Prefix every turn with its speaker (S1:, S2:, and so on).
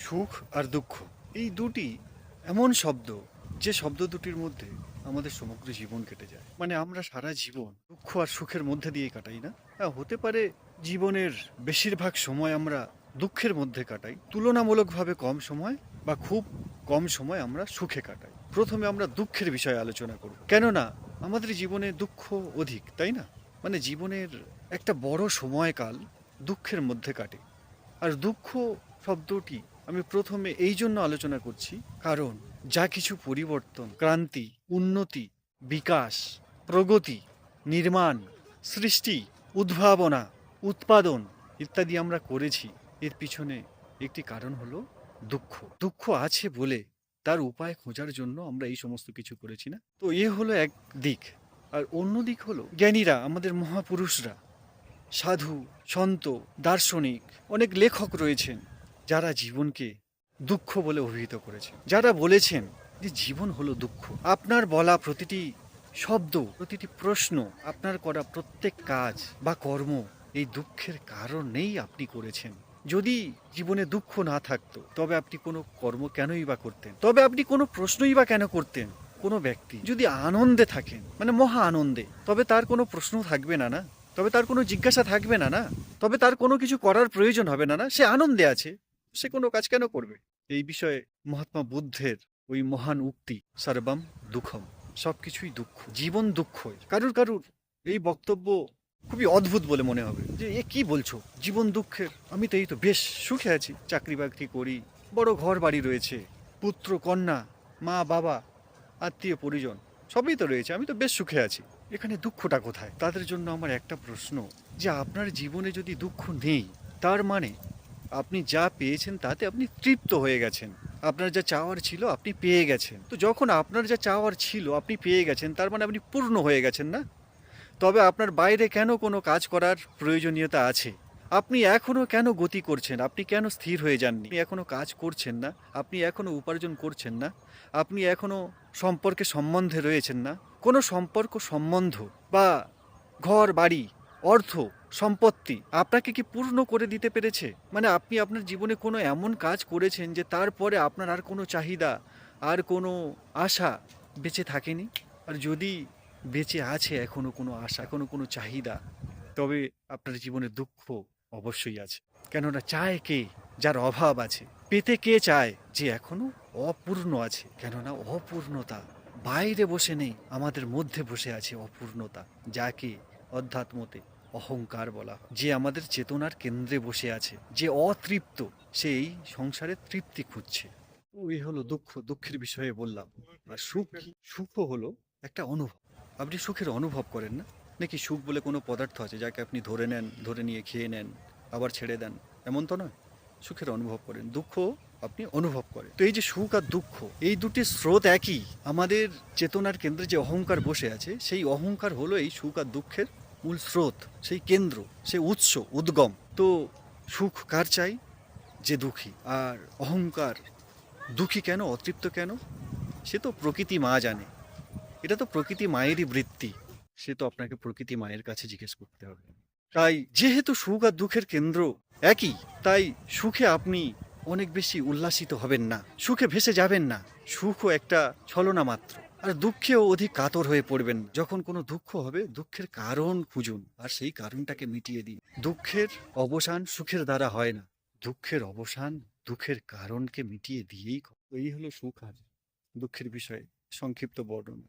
S1: সুখ আর দুঃখ এই দুটি এমন শব্দ যে শব্দ দুটির মধ্যে আমাদের সমগ্র জীবন কেটে যায়। মানে আমরা সারা জীবন দুঃখ আর সুখের মধ্যে দিয়ে কাটাই না? হ্যাঁ, হতে পারে জীবনের বেশিরভাগ সময় আমরা দুঃখের মধ্যে কাটাই, তুলনামূলকভাবে কম সময় বা খুব কম সময় আমরা সুখে কাটাই। প্রথমে আমরা দুঃখের বিষয়ে আলোচনা করব, কেননা আমাদের জীবনে দুঃখ অধিক, তাই না? মানে জীবনের একটা বড় সময়কাল দুঃখের মধ্যে কাটে। আর দুঃখ শব্দটি আমি প্রথমে এই জন্য আলোচনা করছি, কারণ যা কিছু পরিবর্তন, ক্রান্তি, উন্নতি, বিকাশ, প্রগতি, নির্মাণ, সৃষ্টি, উদ্ভাবনা, উৎপাদন ইত্যাদি আমরা করেছি, এর পিছনে একটি কারণ হলো দুঃখ। দুঃখ আছে বলে তার উপায় খোঁজার জন্য আমরা এই সমস্ত কিছু করেছি, না? তো এ হলো এক দিক। আর অন্য দিক হলো জ্ঞানীরা, আমাদের মহাপুরুষরা, সাধু, সন্ত, দার্শনিক, অনেক লেখক রয়েছেন যারা জীবনকে দুঃখ বলে অভিহিত করেছেন, যারা বলেছেন যে জীবন হলো দুঃখ। আপনার বলা প্রতিটি শব্দ, প্রতিটি প্রশ্ন, আপনার করা প্রত্যেক কাজ বা কর্ম এই দুঃখের কারণেই আপনি করেছেন। যদি জীবনে দুঃখ না থাকতো তবে আপনি কোনো কর্ম কেনই বা করতেন, তবে আপনি কোনো প্রশ্নই বা কেন করতেন? কোনো ব্যক্তি যদি আনন্দে থাকেন, মানে মহা আনন্দে, তবে তার কোনো প্রশ্ন থাকবে না, না? তবে তার কোনো জিজ্ঞাসা থাকবে না, না? তবে তার কোনো কিছু করার প্রয়োজন হবে না, না? সে আনন্দে আছে, সে কোনো কাজ কেন করবে? এই বিষয়ে মহাত্মা বুদ্ধের ওই মহান উক্তি, সর্বম দুঃখম, সবকিছুই দুঃখ, জীবন দুঃখই। কারুর কারুর এই বক্তব্য খুবই অদ্ভুত বলে মনে হবে, যে এ কি বলছো, জীবন দুঃখের? আমি তো এই তো বেশ সুখে আছি, চাকরি বাকরি করি, বড় ঘর বাড়ি রয়েছে, পুত্র কন্যা, মা বাবা, আত্মীয় পরিজন সবই তো রয়েছে, আমি তো বেশ সুখে আছি, এখানে দুঃখটা কোথায়? তাদের জন্য আমার একটা প্রশ্ন, যে আপনার জীবনে যদি দুঃখ নেই, তার মানে আপনি যা পেয়েছেন তাতে আপনি তৃপ্ত হয়ে গেছেন। আপনার যা চাওয়ার ছিল আপনি পেয়ে গেছেন। তো যখন আপনার যা চাওয়ার ছিল আপনি পেয়ে গেছেন, তার মানে আপনি পূর্ণ হয়ে গেছেন, না? তবে আপনার বাইরে কেন কোনো কাজ করার প্রয়োজনীয়তা আছে? আপনি এখনো কেন গতি করছেন? আপনি কেন স্থির হয়ে যাননি? আপনি এখনো কাজ করছেন না? আপনি এখনো উপার্জন করছেন না? আপনি এখনো সম্পর্কে সম্বন্ধে রয়েছেন না? কোনো সম্পর্ক, সম্বন্ধ বা ঘর বাড়ি, অর্থ, সম্পত্তি আপনাকে কি পূর্ণ করে দিতে পেরেছে? মানে আপনি আপনার জীবনে কোনো এমন কাজ করেছেন যে তারপরে আপনার আর কোনো চাহিদা, আর কোনো আশা বেঁচে থাকেনি? আর যদি বেঁচে আছে এখনো কোনো আশা, এখনো কোনো চাহিদা, তবে আপনার জীবনে দুঃখ অবশ্যই আছে। কেননা চায় কে? যার অভাব আছে। পেতে কে চায়? যে এখনো অপূর্ণ আছে। কেননা অপূর্ণতা বাইরে বসে নেই, আমাদের মধ্যে বসে আছে অপূর্ণতা, যাকে অধ্যাত্মতে অহংকার বলা হয়। যে আমাদের চেতনার কেন্দ্রে বসে আছে, যে অতৃপ্ত, সেই সংসারে তৃপ্তি খুঁজছে। ওই হলো দুঃখ, দুঃখের বিষয়ে বললাম। আর সুখ কি? সুখও হলো একটা অনুভব। আপনি সুখের অনুভব করেন না? নাকি সুখ বলে কোনো পদার্থ আছে যাকে আপনি ধরে নেন, ধরে নিয়ে খেয়ে নেন, আবার ছেড়ে দেন? এমন তো নয়। সুখের অনুভব করেন, দুঃখ আপনি অনুভব করেন। তো এই যে সুখ আর দুঃখ, এই দুটি স্রোত একই। আমাদের চেতনার কেন্দ্রে যে অহংকার বসে আছে, সেই অহংকার হলো এই সুখ আর দুঃখের মূল স্রোত, সেই কেন্দ্র, সেই উৎস, উদ্গম। তো সুখ কার চাই? যে দুঃখী। আর অহংকার দুঃখী কেন, অতৃপ্ত কেন? সে তো প্রকৃতি মা জানে। এটা তো প্রকৃতি মায়েরই বৃত্তি। সে তো আপনাকে প্রকৃতি মায়ের কাছে জিজ্ঞেস করতে হবে। তাই যেহেতু সুখ আর দুঃখের কেন্দ্র একই, তাই সুখে আপনি অনেক বেশি উল্লাসিত হবেন না, সুখে ভেসে যাবেন না। সুখও একটা ছলনা মাত্র। আর দুঃখেও অধিক কাতর হয়ে পড়বেন। যখন কোনো দুঃখ হবে, দুঃখের কারণ খুঁজুন আর সেই কারণটাকে মিটিয়ে দিন। দুঃখের অবসান সুখের দ্বারা হয় না, দুঃখের অবসান দুঃখের কারণকে মিটিয়ে দিয়েই। এই হলো সুখ আর দুঃখের বিষয়ে সংক্ষিপ্ত বর্ণনা।